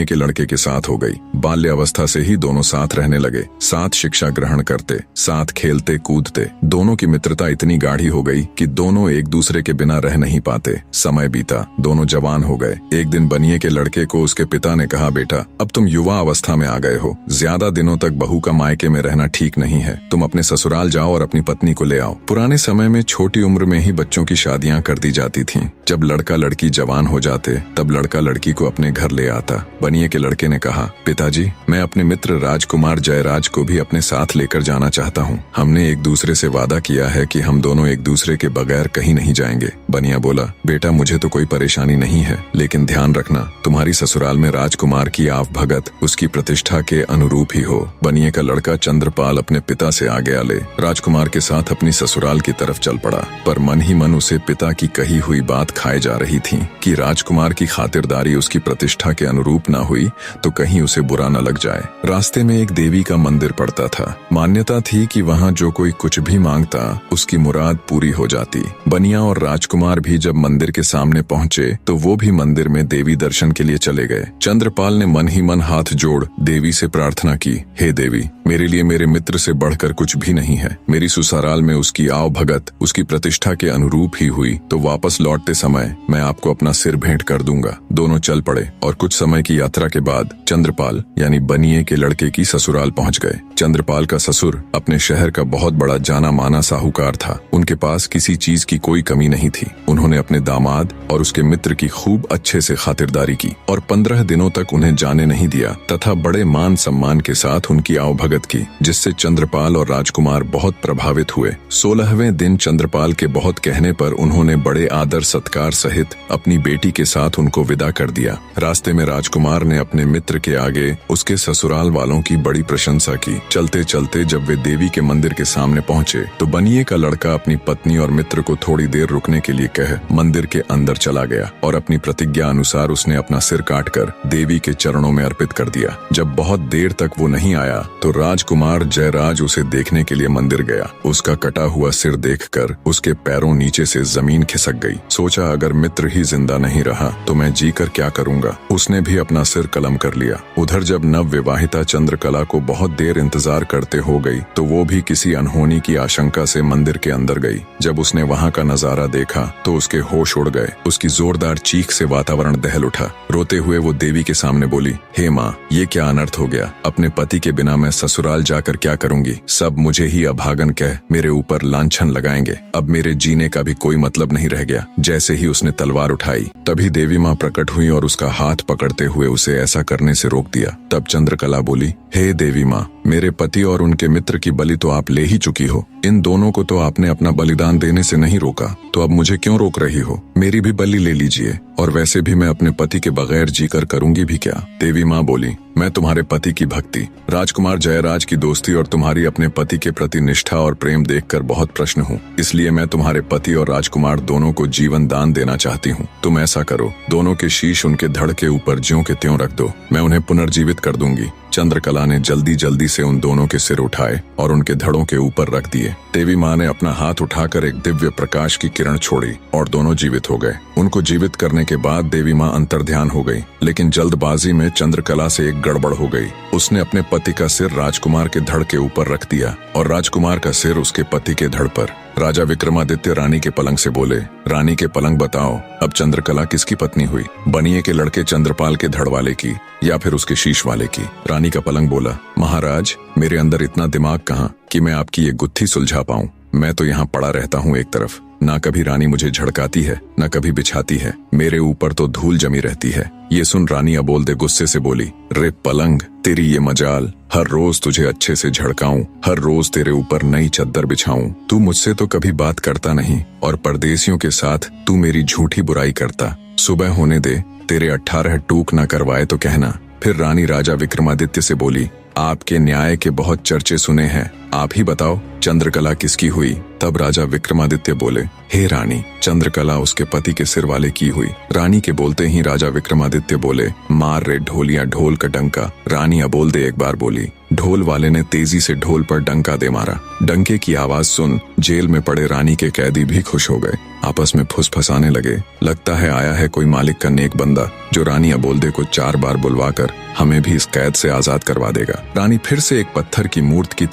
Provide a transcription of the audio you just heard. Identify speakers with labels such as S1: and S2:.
S1: के लड़के के साथ हो गई। बाल्य अवस्था से ही दोनों साथ रहने लगे, साथ शिक्षा ग्रहण करते, साथ खेलते कूदते। दोनों की मित्रता इतनी गाढ़ी हो गई कि दोनों एक दूसरे के बिना रह नहीं पाते। समय बीता, दोनों जवान हो गए। एक दिन बनिए के लड़के को उसके पिता ने कहा, बेटा अब तुम युवा अवस्था में आ गए हो, ज्यादा दिनों तक बहू का मायके में रहना ठीक नहीं है। तुम अपने ससुराल जाओ और अपनी पत्नी को ले आओ। पुराने समय में छोटी उम्र में ही बच्चों की शादियां कर दी जाती थीं। जब लड़का लड़की जवान हो जाते तब लड़का लड़की को अपने घर ले आता। बनिए के लड़के ने कहा, पिताजी मैं अपने मित्र राजकुमार जयराज को भी अपने साथ लेकर जाना चाहता हूँ। हमने एक दूसरे से वादा किया है कि हम दोनों एक दूसरे के बगैर कहीं नहीं जाएंगे। बनिया बोला, बेटा मुझे तो कोई परेशानी नहीं है, लेकिन ध्यान रखना तुम्हारी ससुराल में राजकुमार की आव भगत उसकी प्रतिष्ठा के अनुरूप ही हो। बनिए का लड़का चंद्रपाल अपने पिता से आज्ञा ले राजकुमार के साथ अपनी ससुराल की तरफ चल पड़ा, पर मन ही मन उसे पिता की कही हुई बात खाए जा रही थी कि राजकुमार की खातिरदारी उसकी प्रतिष्ठा के अनुरूप न हुई तो कहीं उसे बुरा न लग जाए। रास्ते में एक देवी का मंदिर पड़ता था। मान्यता थी कि वहाँ जो कोई कुछ भी मांगता उसकी मुराद पूरी हो जाती। बनिया और राजकुमार भी जब मंदिर के सामने पहुँचे तो वो भी मंदिर में देवी दर्शन के लिए चले गए। चंद्रपाल ने मन ही मन हाथ जोड़ देवी से प्रार्थना की, हे देवी मेरे लिए मेरे मित्र से बढ़कर कुछ भी नहीं है। मेरी ससुराल में उसकी आव भगत उसकी प्रतिष्ठा के अनुरूप ही हुई तो वापस लौटते समय मैं आपको अपना सिर भेंट कर दूंगा। दोनों चल पड़े और कुछ समय की यात्रा के बाद चंद्रपाल यानी बनिए के लड़के की ससुराल पहुंच गए। चंद्रपाल का ससुर अपने शहर का बहुत बड़ा जाना माना साहूकार था। उनके पास किसी चीज की कोई कमी नहीं थी। उन्होंने अपने दामाद और उसके मित्र की खूब अच्छे से खातिरदारी की और 15 दिनों तक उन्हें जाने नहीं दिया तथा बड़े मान सम्मान के साथ उनकी आवभगत की, जिससे चंद्रपाल और राजकुमार बहुत प्रभावित हुए। 16वें दिन चंद्रपाल के बहुत कहने पर उन्होंने बड़े आदर सत्कार सहित अपनी बेटी के साथ उनको विदा कर दिया। रास्ते में राजकुमार ने अपने मित्र के आगे उसके ससुराल वालों की बड़ी प्रशंसा की। चलते चलते जब वे देवी के मंदिर के सामने पहुंचे तो बनिए का लड़का अपनी पत्नी और मित्र को थोड़ी देर रुकने के लिए कह मंदिर के अंदर चला गया और अपनी प्रतिज्ञा अनुसार उसने अपना सिर काटकर देवी के चरणों में अर्पित कर दिया। जब बहुत देर तक वो नहीं आया तो राजकुमार जयराज उसे देखने के लिए मंदिर गया। उसका कटा हुआ सिर देखकर उसके पैरों नीचे से जमीन खिसक गई। सोचा अगर मित्र ही जिंदा नहीं रहा तो मैं जीकर क्या करूंगा। उसने भी अपना सिर कलम कर लिया। उधर जब नव विवाहिता चंद्रकला को बहुत देर इंतजार करते हो गई तो वो भी किसी अनहोनी की आशंका से मंदिर के अंदर गई। जब उसने वहाँ का नजारा देखा तो उसके होश उड़ गए। उसकी जोरदार चीख से वातावरण दहल उठा। रोते हुए वो देवी के सामने बोली, हे माँ ये क्या अनर्थ हो गया। अपने पति के बिना मैं ससुराल जाकर क्या करूंगी। सब मुझे ही अभागन कह मेरे ऊपर लांछन लगाएंगे। अब मेरे जीने का भी कोई मतलब नहीं रह गया। जैसे ही उसने तलवार उठाई तभी देवी माँ प्रकट हुई और उसका हाथ पकड़ते हुए उसे ऐसा करने से रोक दिया। तब चंद्रकला बोली, हे देवी माँ मेरे पति और उनके मित्र की बलि तो आप ले ही चुकी हो। इन दोनों को तो आपने अपना बलिदान देने से नहीं रोका, तो अब मुझे क्यों रोक रही हो। मेरी भी बलि ले लीजिए, और वैसे भी मैं अपने पति के बगैर जीकर करूंगी भी क्या। देवी माँ बोली, मैं तुम्हारे पति की भक्ति, राजकुमार जयराज की दोस्ती और तुम्हारी अपने पति के प्रति निष्ठा और प्रेम देखकर बहुत प्रसन्न हूँ। इसलिए मैं तुम्हारे पति और राजकुमार दोनों को जीवन दान देना चाहती हूँ। तुम ऐसा करो, दोनों के शीश उनके धड़ के ऊपर ज्यों के त्यों रख दो, मैं उन्हें पुनर्जीवित कर दूंगी। चंद्रकला ने जल्दी जल्दी से उन दोनों के सिर उठाए और उनके धड़ों के ऊपर रख दिए। देवी माँ ने अपना हाथ उठाकर एक दिव्य प्रकाश की किरण छोड़ी और दोनों जीवित हो गए। उनको जीवित करने के बाद देवी माँ अंतर्ध्यान हो गई, लेकिन जल्दबाजी में चंद्रकला से एक गड़बड़ हो गई। उसने अपने पति का सिर राजकुमार के धड़ के ऊपर रख दिया और राजकुमार का सिर उसके पति के धड़ पर। राजा विक्रमादित्य रानी के पलंग से बोले, रानी के पलंग बताओ अब चंद्रकला किसकी पत्नी हुई, बनिए के लड़के चंद्रपाल के धड़ वाले की या फिर उसके शीश वाले की। रानी का पलंग बोला, महाराज मेरे अंदर इतना दिमाग कहाँ कि मैं आपकी ये गुत्थी सुलझा पाऊं। मैं तो यहाँ पड़ा रहता हूँ एक तरफ, ना कभी रानी मुझे झड़काती है न कभी बिछाती है। मेरे ऊपर तो धूल जमी रहती है। ये सुन रानी अबोलदे गुस्से से बोली, रे पलंग तेरी ये मजाल, हर रोज तुझे अच्छे से झड़काऊं, हर रोज तेरे ऊपर नई चद्दर बिछाऊं। तू मुझसे तो कभी बात करता नहीं और परदेसियों के साथ तू मेरी झूठी बुराई करता। सुबह होने दे, तेरे 18 टूक न करवाए तो कहना। फिर रानी राजा विक्रमादित्य से बोली, आपके न्याय के बहुत चर्चे सुने हैं, आप ही बताओ चंद्रकला किसकी हुई। तब राजा विक्रमादित्य बोले, हे रानी चंद्रकला उसके पति के सिर वाले की हुई। रानी के बोलते ही राजा विक्रमादित्य बोले, मार रे ढोलिया ढोल का डंका। रानी अबोलदे एक बार बोली। ढोल वाले ने तेजी से ढोल पर डंका दे मारा। डंके की आवाज सुन जेल में पड़े रानी के कैदी भी खुश हो गए। आपस में फुसफुसाने लगे। लगता है आया है कोई मालिक का नेक बंदा जो रानी अबोल्दे को 4 बार बुलवाकर हमें भी इस कैद से आजाद करवा देगा। रानी फिर से एक पत्थर की मूर्त की